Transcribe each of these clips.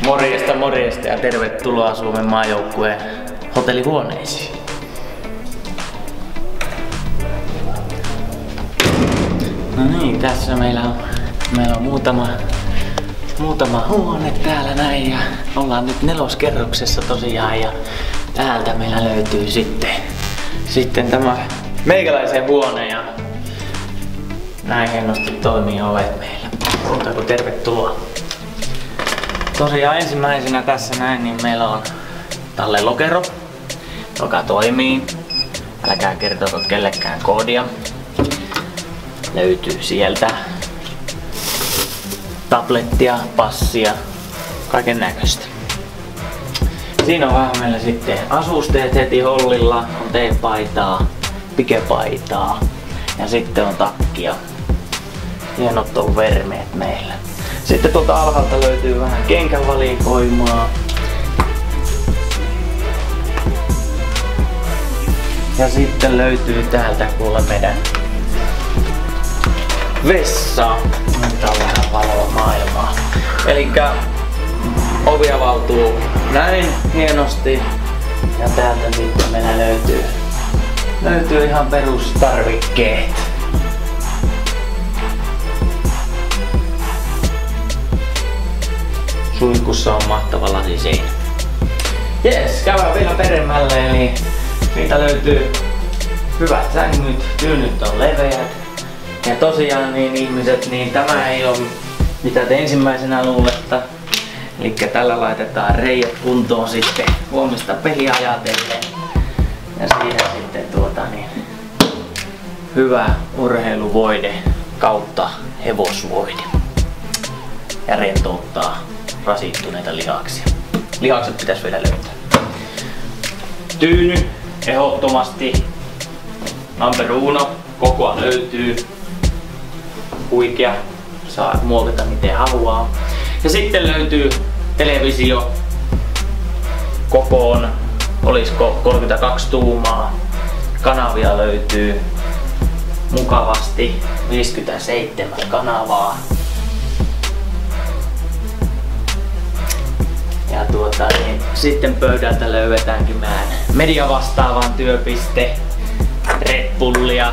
Morjesta morjesta ja tervetuloa Suomen maajoukkueen hotellihuoneisiin. No niin, tässä meillä on muutama huone täällä näin ja ollaan nyt 4. kerroksessa tosiaan ja täältä meillä löytyy sitten tämä meikäläisen huone ja näin hienosti toimii ovet meillä. Muuta kuin tervetuloa. Tosiaan ensimmäisenä tässä näin niin meillä on tallelokero, joka toimii. Älkää kertoko kellekään koodia. Löytyy sieltä tablettia, passia, kaiken näköistä. Siinä on vähän meillä sitten asusteet heti hollilla, on teepaitaa, pikepaitaa ja sitten on takkia. Hienot on vermeet meillä. Sitten tuolta alhaalta löytyy vähän kenkävalikoimaa. Ja sitten löytyy täältä kuule meidän vessa. Nyt on vähän valoa maailmaa. Elikkä ovi avautuu näin hienosti. Ja täältä sitten meillä löytyy ihan perustarvikkeet. Suihkussa on mahtava lasiseinä. Jes, käydään vielä peremmälle, eli siitä löytyy hyvät sängyt, tyynyt on leveät. Ja tosiaan niin ihmiset, niin tämä ei ole mitä te ensimmäisenä luulette. Elikkä tällä laitetaan reijät kuntoon sitten huomista peliä ajatellen. Ja siinä sitten hyvä urheiluvoide kautta hevosvoide. Ja rentouttaa rasittuneita lihaksia. Lihakset pitäisi vielä löytää. Tyyny ehdottomasti. Number uno. Kokoa löytyy. Huikea. Saa muokata miten haluaa. Ja sitten löytyy televisio. Kokoon olisiko 32 tuumaa. Kanavia löytyy mukavasti 57 kanavaa. Ja sitten pöydältä löydetäänkin mediavastaavan työpiste, Red Bullia,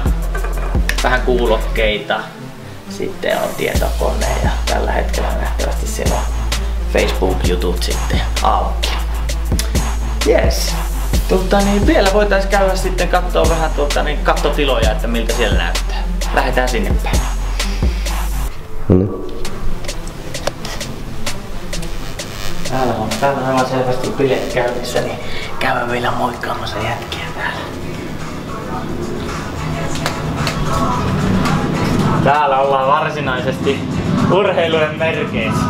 vähän kuulokkeita, sitten on tietokone ja tällä hetkellä nähtävästi siellä on Facebook-jutut sitten auki. Yes. Vielä voitais käydä sitten kattoo vähän kattotiloja, että miltä siellä näyttää. Lähdetään sinne päin. Täällä on selvästi bileet käynnissä, niin käydään vielä moikkaamassa jätkiä täällä. Täällä ollaan varsinaisesti urheilujen merkeissä.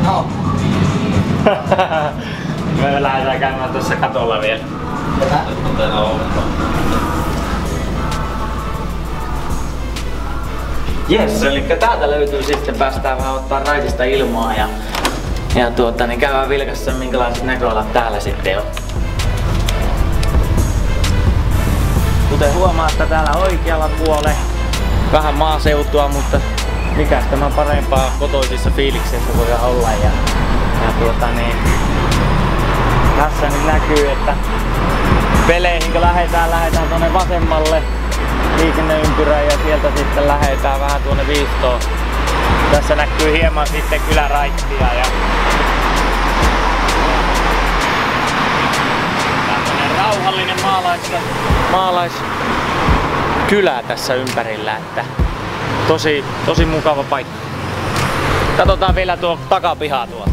No. Me lähdetään käymään tuossa katolla vielä. Jes, eli täältä löytyy sitten, päästään vähän ottaa raitista ilmaa ja niin käydään vilkassa minkälaiset näköalat täällä sitten on. Kuten huomaatte täällä oikealla puolella vähän maaseutua, mutta mikäs tämä parempaa kotoisissa fiiliksissä voidaan olla ja tässä nyt näkyy, että peleihin kun lähdetään tuonne vasemmalle liikenneympyrään ja sieltä sitten lähdetään vähän tuonne viistoon. Tässä näkyy hieman sitten kyläraittia ja tämmönen rauhallinen maalaiskylä tässä ympärillä, että tosi mukava paikka. Katsotaan vielä tuo takapihaa tuolta.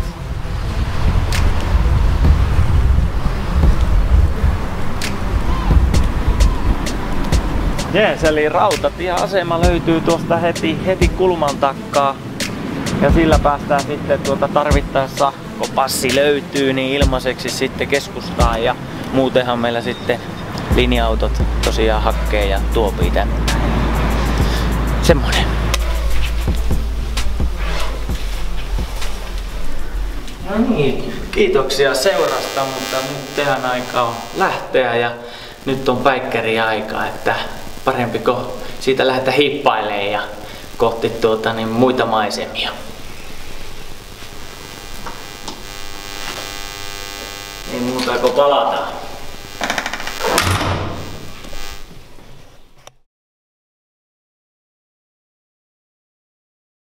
Jees, eli rautatieasema löytyy tuosta heti kulman takkaa. Ja sillä päästään sitten tarvittaessa, kun passi löytyy, niin ilmaiseksi sitten keskustaan. Ja muutenhan meillä sitten linja-autot tosiaan hakkee ja tuopii tänne. Semmonen. No niin, kiitoksia seurasta, mutta nyt tehdään aikaa lähteä ja nyt on päikkäriaika, että parempiko siitä lähdetään hippailemaan ja kohti muita maisemia. Ei muuta kuin palataan.